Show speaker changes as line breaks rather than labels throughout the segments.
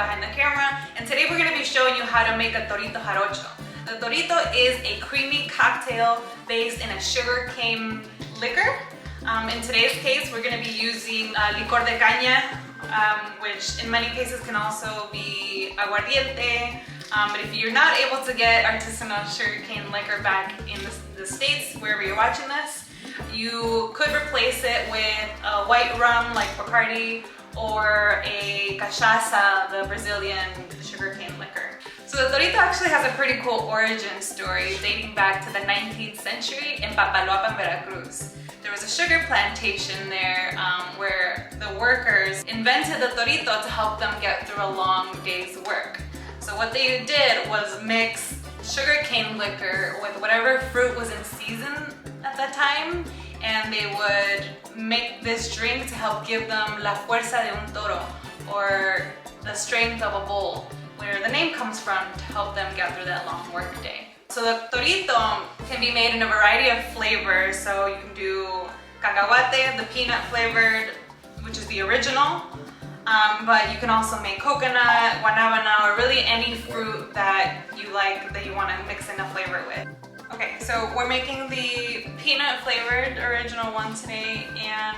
behind the camera, and today we're going to be showing you how to make a Torito jarocho. The Torito is a creamy cocktail based in a sugarcane liquor. In today's case, we're going to be using licor de caña, which in many cases can also be aguardiente. But if you're not able to get artisanal sugarcane liquor back in the States, wherever you're watching this, you could replace it with a white rum like Bacardi or a cachaça, the Brazilian sugarcane liquor. So the Torito actually has a pretty cool origin story dating back to the 19th century in Baila, Veracruz. There was a sugar plantation there where the workers invented the Torito to help them get through a long day's work. So what they did was mix sugarcane liquor with whatever fruit was in season at that time, and they would make this drink to help give them la fuerza de un toro, or the strength of a bull, where the name comes from, to help them get through that long work day. So the Torito can be made in a variety of flavors. So you can do cacahuate, the peanut flavored, which is the original. But you can also make coconut, guanabana, or really any fruit that you like that you want to mix in a flavor with. Okay, so we're making the peanut flavored original one today, and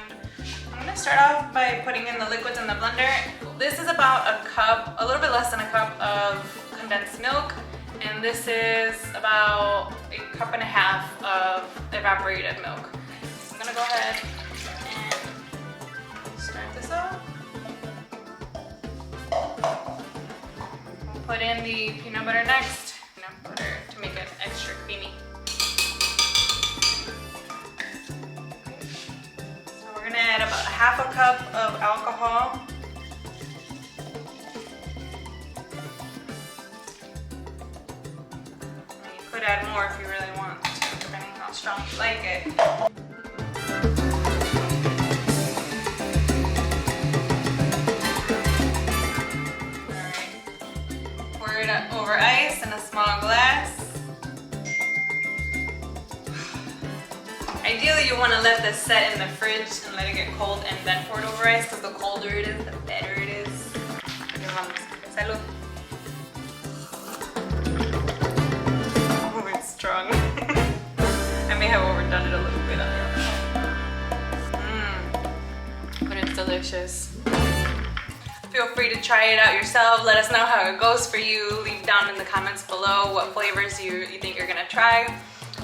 I'm going to start off by putting in the liquids in the blender. This is about a cup, a little bit less than a cup of condensed milk, and this is about a cup and a half of evaporated milk. So I'm going to go ahead and start this off. We'll put in the peanut butter next, peanut butter to make it extra creamy. So we're gonna add about a half a cup of alcohol. You could add more if you really want to, depending on how strong you like it. Over ice in a small glass. Ideally, you want to let this set in the fridge and let it get cold and then pour it over ice, because the colder it is, the better it is. Salud. Oh, it's strong. I may have overdone it a little bit. But it's delicious. Feel free to try it out yourself. Let us know how it goes for you. Leave down in the comments below what flavors you think you're gonna try,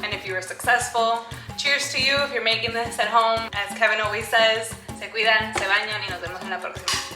and if you were successful. Cheers to you if you're making this at home. As Kevin always says, se cuidan, se bañan, y nos vemos en la próxima.